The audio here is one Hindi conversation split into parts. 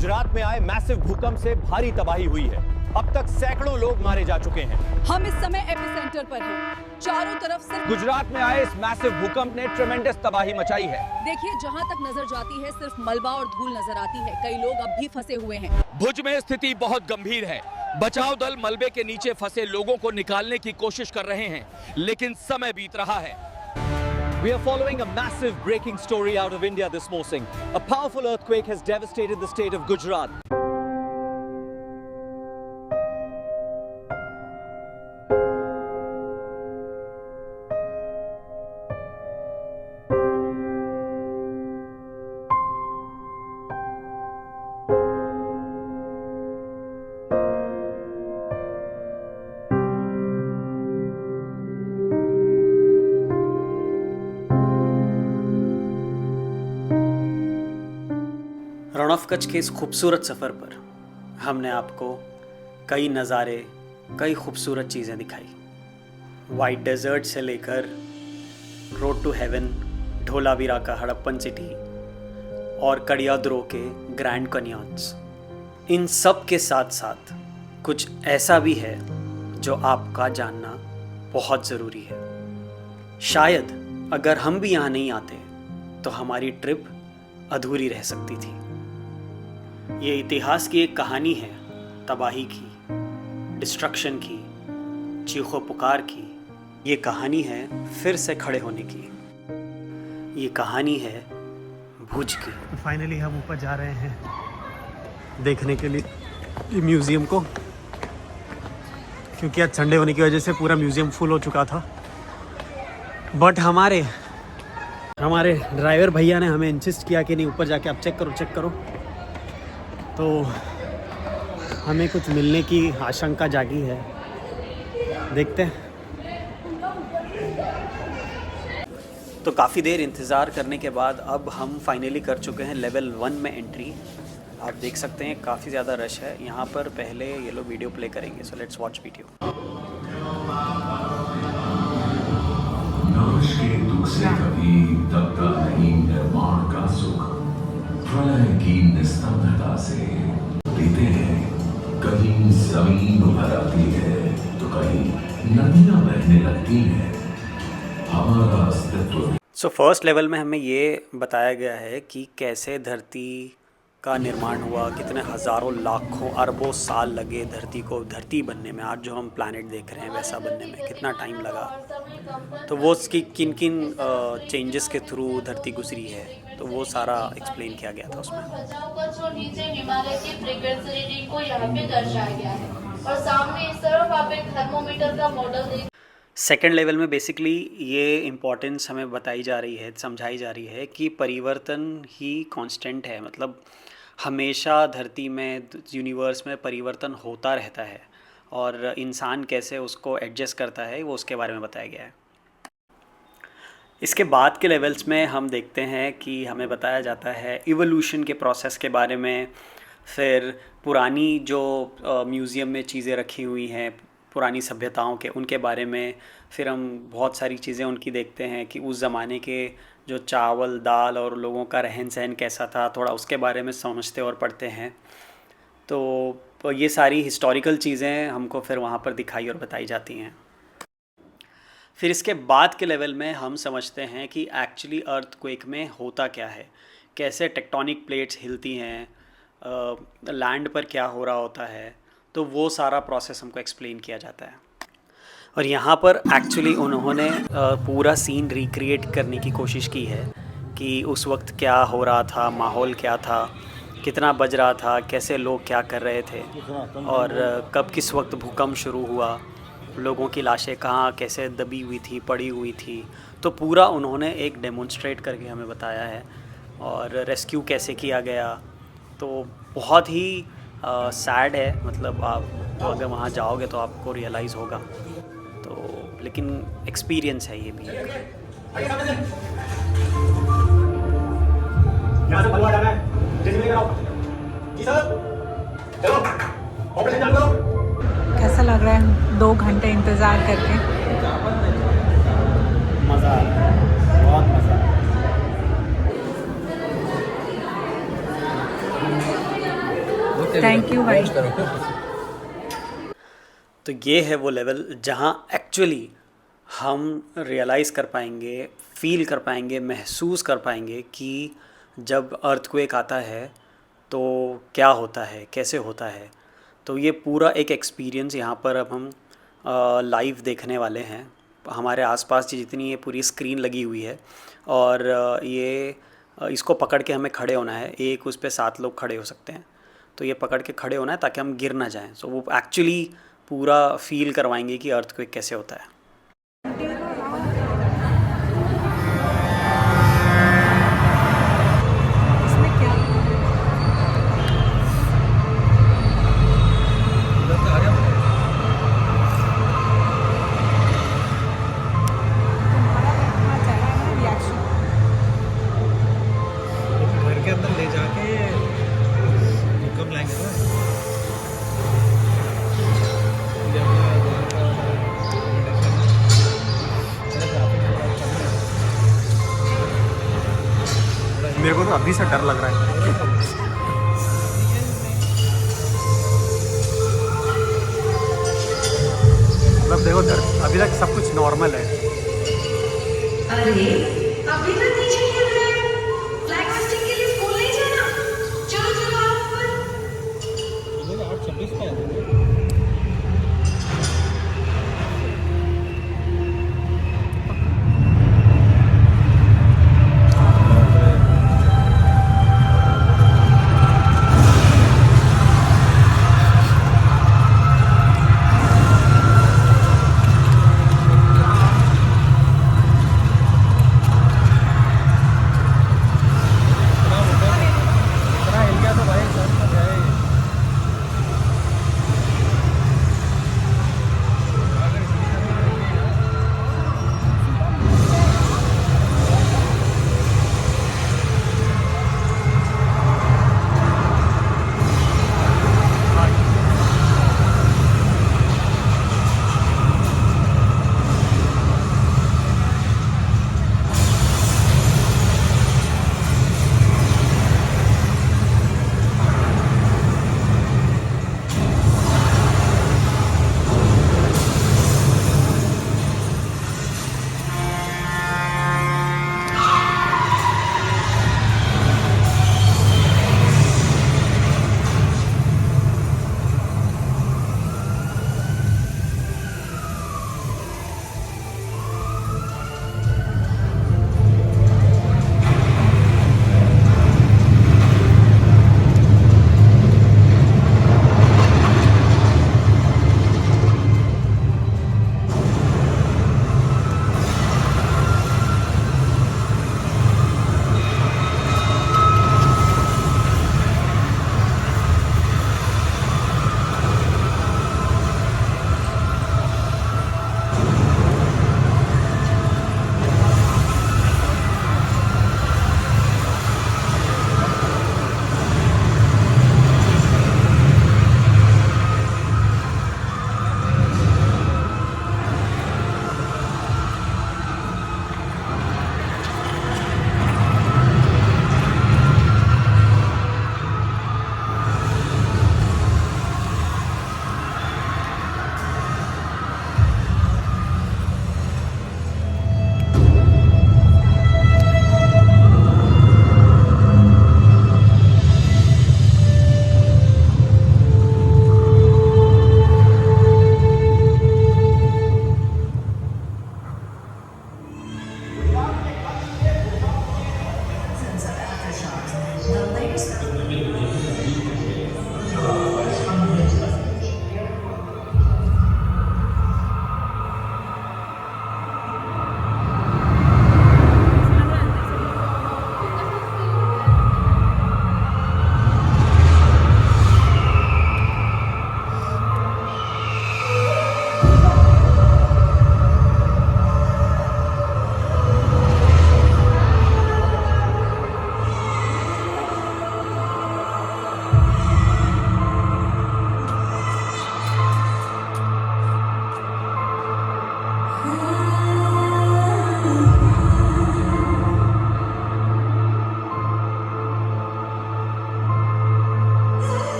गुजरात में आए मैसिव भूकंप से भारी तबाही हुई है। अब तक सैकड़ों लोग मारे जा चुके हैं। हम इस समय एपिसेंटर पर हैं। चारों तरफ सिर्फ गुजरात में आए इस मैसिव भूकंप ने ट्रेमेंडस तबाही मचाई है। देखिए, जहां तक नजर जाती है सिर्फ मलबा और धूल नजर आती है। कई लोग अब भी फंसे हुए हैं। भुज में स्थिति बहुत गंभीर है। बचाव दल मलबे के नीचे फंसे लोगों को निकालने की कोशिश कर रहे हैं, लेकिन समय बीत रहा है। We are following a massive breaking story out of India this morning. A powerful earthquake has devastated the state of Gujarat. Rann of Kutch के इस खूबसूरत सफ़र पर हमने आपको कई नज़ारे, कई खूबसूरत चीज़ें दिखाई। वाइट डेजर्ट से लेकर रोड टू हेवन, ढोलावीरा का हड़प्पन सिटी और कड़ियाद्रो के ग्रैंड कैन्यन्स, इन सब के साथ साथ कुछ ऐसा भी है जो आपका जानना बहुत ज़रूरी है। शायद अगर हम भी यहाँ नहीं आते तो हमारी ट्रिप अधूरी रह सकती थी। ये इतिहास की एक कहानी है, तबाही की, डिस्ट्रक्शन की, चीखो पुकार की। ये कहानी है फिर से खड़े होने की। ये कहानी है भुज की। फाइनली हम ऊपर जा रहे हैं देखने के लिए म्यूज़ियम को, क्योंकि आज संडे होने की वजह से पूरा म्यूज़ियम फुल हो चुका था। बट हमारे ड्राइवर भैया ने हमें इंसिस्ट किया कि नहीं, ऊपर जाके आप चेक करो। तो हमें कुछ मिलने की आशंका जागी है, देखते हैं। तो काफ़ी देर इंतज़ार करने के बाद अब हम फाइनली कर चुके हैं लेवल 1 में एंट्री। आप देख सकते हैं काफ़ी ज़्यादा रश है यहाँ पर। पहले ये लोग वीडियो प्ले करेंगे, सो लेट्स वॉच वीडियो। नाश के दुख से कभी दबता नहीं निर्माण का सुख, प्रलय की निस्तब्धता से बीते हैं। कहीं जमीन उभर आती है तो कहीं नदियां बहने लगती हैं। हमारा अस्तित्व। सो फर्स्ट लेवल में हमें ये बताया गया है कि कैसे धरती का निर्माण हुआ, कितने हज़ारों लाखों अरबों साल लगे धरती बनने में। आज जो हम प्लैनेट देख रहे हैं वैसा बनने में कितना टाइम लगा, तो वो उसकी किन चेंजेस के थ्रू धरती गुजरी है, तो वो सारा एक्सप्लेन किया गया था उसमें। नीचे हिमालय की फ्रीक्वेंसी रीडिंग को यहाँ पे दर्शाया गया है और सामने इस तरफ आप एक थर्मोमीटर का मॉडल देख। सेकेंड लेवल में बेसिकली ये इम्पोर्टेंस हमें बताई जा रही है, समझाई जा रही है कि परिवर्तन ही कांस्टेंट है। मतलब हमेशा धरती में, यूनिवर्स में परिवर्तन होता रहता है और इंसान कैसे उसको एडजस्ट करता है वो उसके बारे में बताया गया है। इसके बाद के लेवल्स में हम देखते हैं कि हमें बताया जाता है इवोल्यूशन के प्रोसेस के बारे में। फिर पुरानी जो म्यूज़ियम में चीज़ें रखी हुई हैं पुरानी सभ्यताओं के, उनके बारे में। फिर हम बहुत सारी चीज़ें उनकी देखते हैं कि उस ज़माने के जो चावल दाल और लोगों का रहन सहन कैसा था, थोड़ा उसके बारे में समझते और पढ़ते हैं। तो ये सारी हिस्टोरिकल चीज़ें हमको फिर वहाँ पर दिखाई और बताई जाती हैं। फिर इसके बाद के लेवल में हम समझते हैं कि एक्चुअली अर्थक्वेक में होता क्या है, कैसे टेक्टोनिक प्लेट्स हिलती हैं, लैंड पर क्या हो रहा होता है। तो वो सारा प्रोसेस हमको एक्सप्लेन किया जाता है। और यहाँ पर एक्चुअली उन्होंने पूरा सीन रिक्रिएट करने की कोशिश की है कि उस वक्त क्या हो रहा था, माहौल क्या था, कितना बज रहा था, कैसे लोग क्या कर रहे थे और कब किस वक्त भूकंप शुरू हुआ, लोगों की लाशें कहाँ कैसे दबी हुई थी, पड़ी हुई थी। तो पूरा उन्होंने एक डेमोन्स्ट्रेट करके हमें बताया है और रेस्क्यू कैसे किया गया। तो बहुत ही सैड है, मतलब आप अगर वहाँ जाओगे तो आपको रियलाइज़ होगा। तो लेकिन एक्सपीरियंस है ये भी। कैसा लग रहा है 2 घंटे इंतज़ार करके? मज़ा आ रहा है, बहुत मज़ा आ रहा है। थैंक यू भाई। तो ये है वो लेवल जहाँ एक्चुअली हम रियलाइज़ कर पाएंगे, फील कर पाएंगे, महसूस कर पाएंगे कि जब अर्थक्वेक आता है तो क्या होता है, कैसे होता है। तो ये पूरा एक एक्सपीरियंस यहाँ पर अब हम लाइव देखने वाले हैं। हमारे आसपास जितनी ये पूरी स्क्रीन लगी हुई है और ये इसको पकड़ के हमें खड़े होना है। एक उस पर 7 लोग खड़े हो सकते हैं, तो ये पकड़ के खड़े होना है ताकि हम गिर ना जाएं। सो वो एक्चुअली पूरा फील करवाएंगे कि अर्थक्वेक कैसे होता है। इसमें क्या रिएक्शन? घर के अंदर ले जाके भूकंप लाएंगे ना। मेरे को तो अभी से डर लग रहा है। मतलब देखो अभी तक सब कुछ नॉर्मल है। अरे अभी तक नीचे खेल रहे हैं। फ्लैग होस्टिंग के लिए स्कूल नहीं जाना? चलो चलो आओ ऊपर। 8:26 पे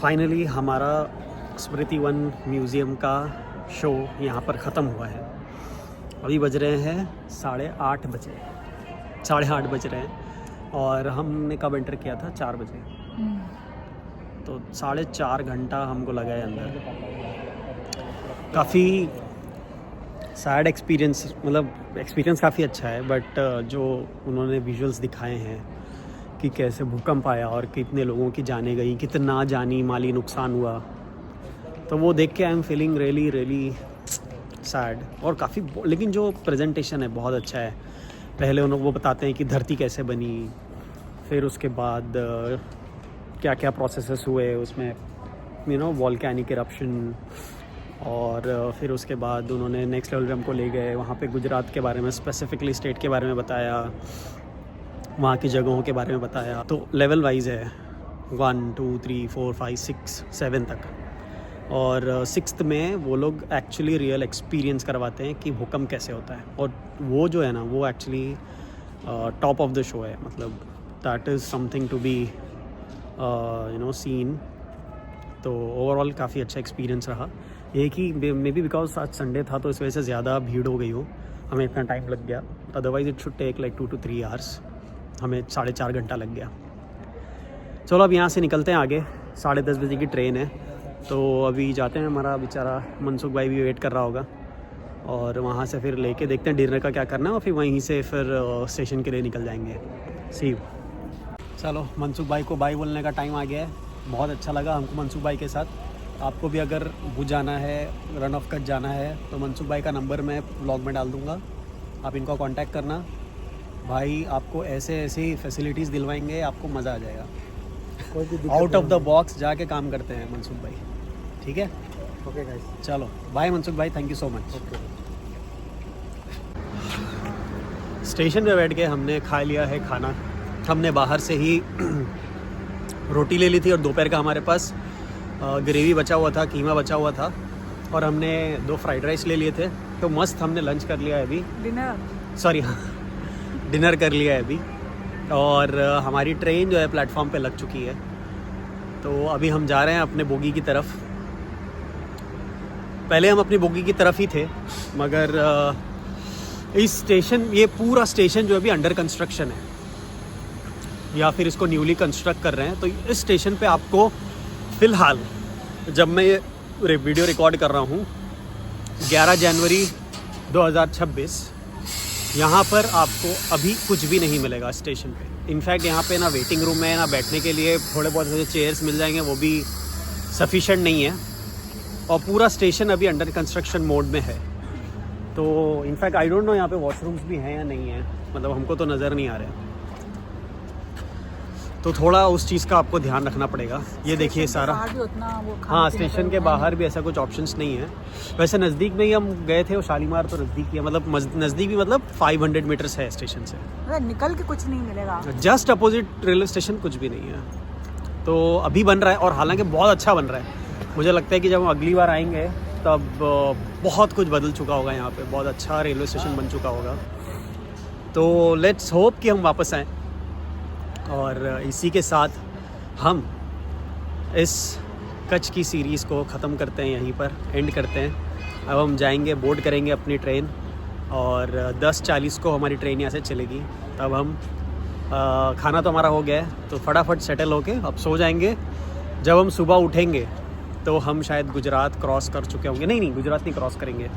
फाइनली हमारा स्मृति वन म्यूज़ियम का शो यहाँ पर ख़त्म हुआ है। अभी बज रहे हैं 8:30 बजे, 8:30 बज रहे हैं और हमने कब एंटर किया था? 4 बजे। तो 4.5 घंटा हमको लगा है अंदर। काफ़ी सैड एक्सपीरियंस, मतलब एक्सपीरियंस काफ़ी अच्छा है, बट जो उन्होंने विजुअल्स दिखाए हैं कि कैसे भूकंप आया और कितने लोगों की जानें गई, कितना जानी माली नुकसान हुआ, तो वो देख के I am feeling really sad. और काफ़ी, लेकिन जो प्रेजेंटेशन है बहुत अच्छा है। पहले वो बताते हैं कि धरती कैसे बनी, फिर उसके बाद क्या क्या प्रोसेसेस हुए उसमें, वॉल्केनिक इरप्शन, और फिर उसके बाद उन्होंने नेक्स्ट लेवल पे हमको ले गए। वहाँ पे गुजरात के बारे में, स्पेसिफिकली स्टेट के बारे में बताया, वहाँ की जगहों के बारे में बताया। तो लेवल वाइज है 1 2 3 4 5 6 7 तक, और 6th में वो लोग एक्चुअली रियल एक्सपीरियंस करवाते हैं कि भूकंप कैसे होता है। और वो जो है ना, वो actually top of the show है। मतलब that is something to be seen. तो ओवरऑल काफ़ी अच्छा एक्सपीरियंस रहा। ये कि मे बी बिकॉज आज संडे था तो इस वजह से ज़्यादा भीड़ हो गई हो, हमें इतना टाइम लग गया। Otherwise it should take like 2 to 3 hours, हमें 4.5 घंटा लग गया। चलो अब यहाँ से निकलते हैं आगे। 10:30 बजे की ट्रेन है, तो अभी जाते हैं। हमारा बेचारा मनसुख भाई भी वेट कर रहा होगा, और वहाँ से फिर लेके देखते हैं डिनर का क्या करना है, और फिर वहीं से फिर स्टेशन के लिए निकल जाएंगे। सी यू। चलो, मनसुख भाई को बाय बोलने का टाइम आ गया है। बहुत अच्छा लगा हमको मनसुख भाई के साथ। आपको भी अगर भुज जाना है, रन ऑफ कच्छ जाना है, तो मनसुख भाई का नंबर मैं ब्लॉग में डाल दूँगा, आप इनको कांटेक्ट करना। भाई आपको ऐसे ही फैसिलिटीज़ दिलवाएंगे, आपको मज़ा आ जाएगा। आउट ऑफ द बॉक्स जाके काम करते हैं मनसुख भाई, ठीक है? ओके गाइस, चलो बाय मनसुख भाई, thank you so much. Station पे बैठ के हमने खा लिया है खाना। हमने बाहर से ही रोटी ले ली थी, और दोपहर का हमारे पास ग्रेवी बचा हुआ था, कीमा बचा हुआ था, और हमने 2 फ्राइड राइस ले लिए थे। तो मस्त हमने लंच कर लिया है अभी, डिनर कर लिया है अभी। और हमारी ट्रेन जो है प्लेटफॉर्म पे लग चुकी है, तो अभी हम जा रहे हैं अपने बोगी की तरफ। पहले हम अपनी बोगी की तरफ ही थे, मगर इस स्टेशन, ये पूरा स्टेशन जो अभी अंडर कंस्ट्रक्शन है, या फिर इसको न्यूली कंस्ट्रक्ट कर रहे हैं। तो इस स्टेशन पे आपको फ़िलहाल, जब मैं ये वीडियो रिकॉर्ड कर रहा हूँ 11 जनवरी 2026, यहाँ पर आपको अभी कुछ भी नहीं मिलेगा स्टेशन पे। इनफैक्ट यहाँ पे ना वेटिंग रूम है, ना बैठने के लिए थोड़े बहुत ऐसे चेयर्स मिल जाएंगे, वो भी सफिशेंट नहीं है। और पूरा स्टेशन अभी अंडर कंस्ट्रक्शन मोड में है। तो इनफैक्ट आई डोंट नो यहाँ पे वॉशरूम्स भी हैं या नहीं है, मतलब हमको तो नज़र नहीं आ रहे। तो थोड़ा उस चीज़ का आपको ध्यान रखना पड़ेगा। ये देखिए सारा, हाँ, स्टेशन के बाहर भी ऐसा कुछ ऑप्शंस नहीं है। वैसे नज़दीक में ही हम गए थे, और शालीमार तो नज़दीक ही है, मतलब नज़दीक भी, मतलब 500 मीटर्स है स्टेशन से। निकल के कुछ नहीं मिलेगा, जस्ट अपोजिट रेलवे स्टेशन कुछ भी नहीं है। तो अभी बन रहा है, और हालांकि बहुत अच्छा बन रहा है। मुझे लगता है कि जब हम अगली बार आएंगे तब बहुत कुछ बदल चुका होगा यहाँ पे, बहुत अच्छा रेलवे स्टेशन बन चुका होगा। तो लेट्स होप कि हम वापस आएँ। और इसी के साथ हम इस कच्छ की सीरीज़ को ख़त्म करते हैं, यहीं पर एंड करते हैं। अब हम जाएंगे, बोर्ड करेंगे अपनी ट्रेन, और 10:40 को हमारी ट्रेन यहाँ से चलेगी। तब हम खाना तो हमारा हो गया है, तो फटाफट सेटल होके अब सो जाएंगे। जब हम सुबह उठेंगे तो हम शायद गुजरात क्रॉस कर चुके होंगे। नहीं, गुजरात नहीं क्रॉस करेंगे,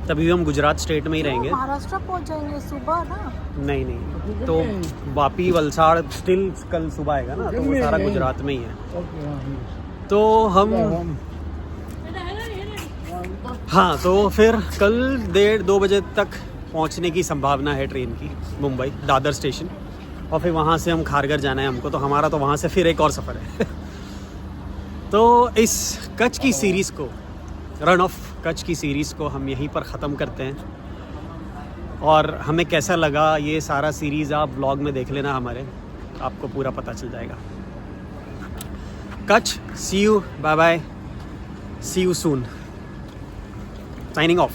तभी हम गुजरात स्टेट में ही रहेंगे। महाराष्ट्र पहुंच जाएंगे सुबह ना? नहीं, तो वापी, वलसाड़ स्टिल कल सुबह आएगा ना, तो वो सारा गुजरात में ही है। तो हम, हाँ, तो फिर कल 1:30-2 बजे तक पहुंचने की संभावना है ट्रेन की, मुंबई दादर स्टेशन। और फिर वहाँ से हम खारघर जाना है हमको, तो हमारा तो वहाँ से फिर एक और सफ़र है। तो इस कच्छ की सीरीज़ को, रन ऑफ कच्छ की सीरीज़ को हम यहीं पर ख़त्म करते हैं। और हमें कैसा लगा ये सारा सीरीज़ आप व्लॉग में देख लेना हमारे, आपको पूरा पता चल जाएगा। Catch, see you, bye bye, see you soon, signing of.